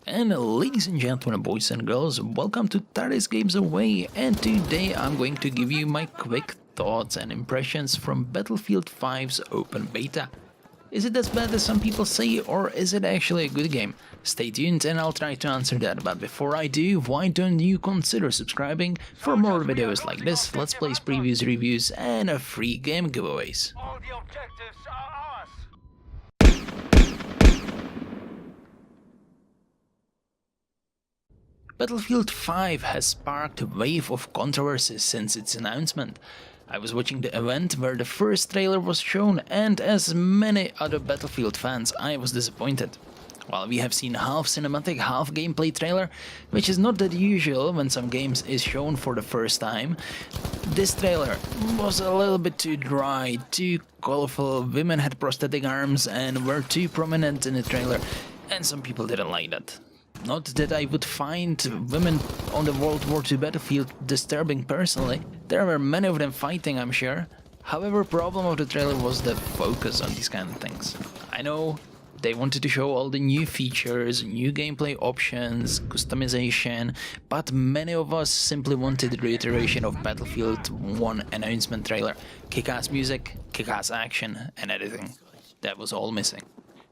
And ladies and gentlemen, boys and girls, welcome to Tardis Games Away, and today I'm going to give you my quick thoughts and impressions from Battlefield 5's open beta. Is it as bad as some people say, or is it actually a good game? Stay tuned and I'll try to answer that, but before I do, why don't you consider subscribing for more videos like this, Let's Plays, previews, reviews and free game giveaways. All the objectives are ours. Battlefield 5 has sparked a wave of controversy since its announcement. I was watching the event where the first trailer was shown, and as many other Battlefield fans, I was disappointed. While we have seen half cinematic, half gameplay trailer, which is not that usual when some games is shown for the first time, this trailer was a little bit too dry, too colorful, women had prosthetic arms and were too prominent in the trailer, and some people didn't like that. Not that I would find women on the World War II battlefield disturbing personally, there were many of them fighting, I'm sure. However, problem of the trailer was the focus on these kind of things. I know they wanted to show all the new features, new gameplay options, customization, but many of us simply wanted the reiteration of Battlefield 1 announcement trailer. Kick-ass music, kick-ass action and editing. That was all missing.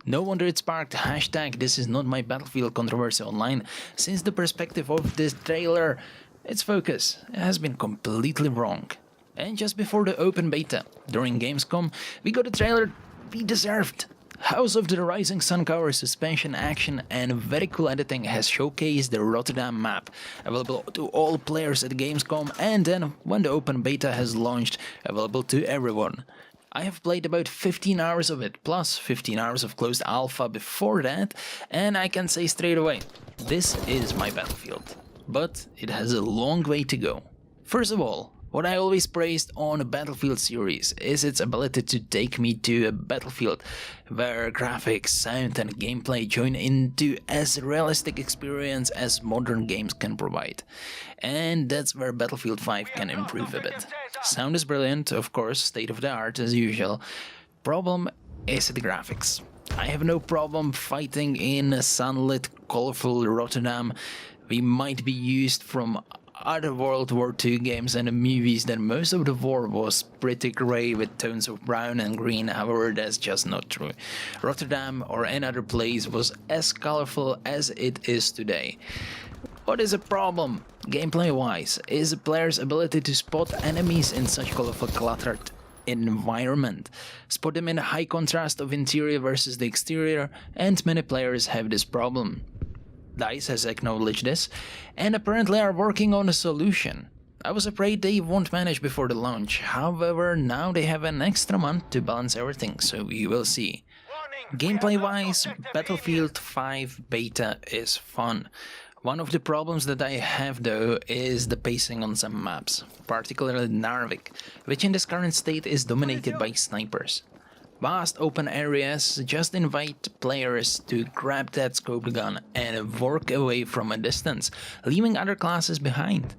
No wonder it sparked hashtag "This is not my Battlefield" controversy online, since the perspective of this trailer, its focus, has been completely wrong. And just before the open beta, during Gamescom, we got a trailer we deserved. House of the Rising Sun cover, suspension, action and very cool editing has showcased the Rotterdam map, available to all players at Gamescom, and then, when the open beta has launched, available to everyone. I have played about 15 hours of it, plus 15 hours of closed alpha before that, and I can say straight away, this is my Battlefield. But it has a long way to go. First of all, what I always praised on a Battlefield series is its ability to take me to a battlefield where graphics, sound and gameplay join into as realistic experience as modern games can provide. And that's where Battlefield 5 can improve a bit. Sound is brilliant, of course, state of the art as usual. Problem is the graphics. I have no problem fighting in a sunlit, colorful Rotterdam. We might be used from other World War II games and movies that most of the war was pretty grey with tones of brown and green, however that's just not true. Rotterdam or any other place was as colorful as it is today. What is a problem, gameplay wise, is a player's ability to spot enemies in such colorful cluttered environment. Spot them in a high contrast of interior versus the exterior, and many players have this problem. DICE has acknowledged this, and apparently are working on a solution. I was afraid they won't manage before the launch, however now they have an extra month to balance everything, so we will see. Gameplay wise, Battlefield 5 beta is fun. One of the problems that I have though is the pacing on some maps, particularly Narvik, which in this current state is dominated by snipers. Vast open areas just invite players to grab that scoped gun and work away from a distance, leaving other classes behind.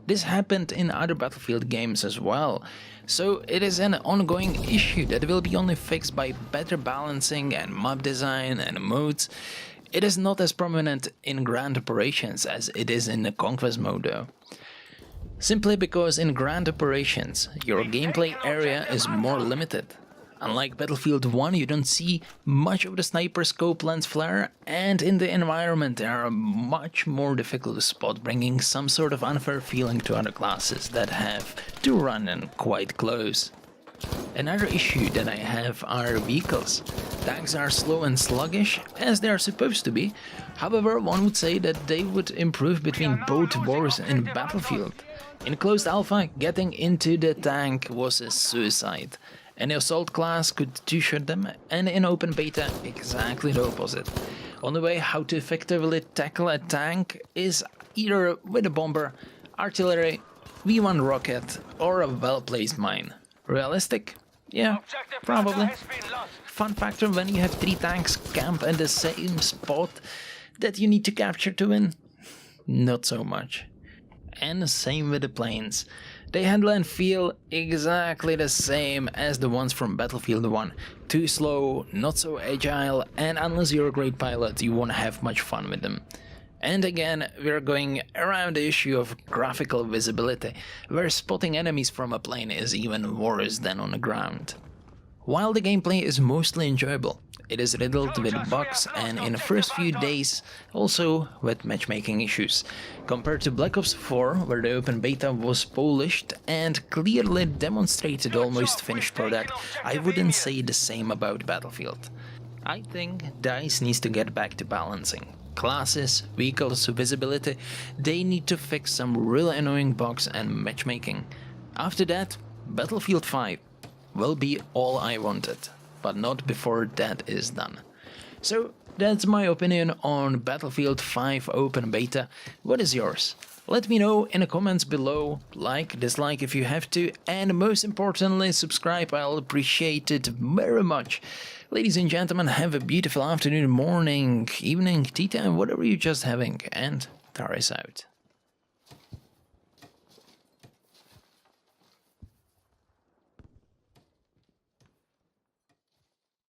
This happened in other Battlefield games as well, so it is an ongoing issue that will be only fixed by better balancing and map design and modes. It is not as prominent in Grand Operations as it is in the Conquest mode though. Simply because in Grand Operations, your gameplay area is more limited. Unlike Battlefield 1, you don't see much of the sniper scope lens flare, and in the environment they are much more difficult to spot, bringing some sort of unfair feeling to other classes that have to run in quite close. Another issue that I have are vehicles. Tanks are slow and sluggish, as they are supposed to be, however one would say that they would improve between both wars in Battlefield. In closed alpha, getting into the tank was a suicide. Any assault class could two-shot them, and in open beta exactly the opposite. Only way how to effectively tackle a tank is either with a bomber, artillery, V1 rocket or a well-placed mine. Realistic? Yeah, probably. Fun factor when you have 3 tanks camp at the same spot that you need to capture to win? Not so much. And the same with the planes. They handle and feel exactly the same as the ones from Battlefield 1. Too slow, not so agile, and unless you're a great pilot, you won't have much fun with them. And again, we're going around the issue of graphical visibility, where spotting enemies from a plane is even worse than on the ground. While the gameplay is mostly enjoyable, it is riddled with bugs and in the first few days also with matchmaking issues. Compared to Black Ops 4, where the open beta was polished and clearly demonstrated almost finished product, I wouldn't say the same about Battlefield. I think DICE needs to get back to balancing. Classes, vehicles, visibility, they need to fix some really annoying bugs and matchmaking. After that, Battlefield 5 will be all I wanted, but not before that is done. So that's my opinion on Battlefield 5 Open Beta. What is yours? Let me know in the comments below, like, dislike if you have to, and most importantly subscribe, I'll appreciate it very much. Ladies and gentlemen, have a beautiful afternoon, morning, evening, tea time, whatever you're just having, and Taris out.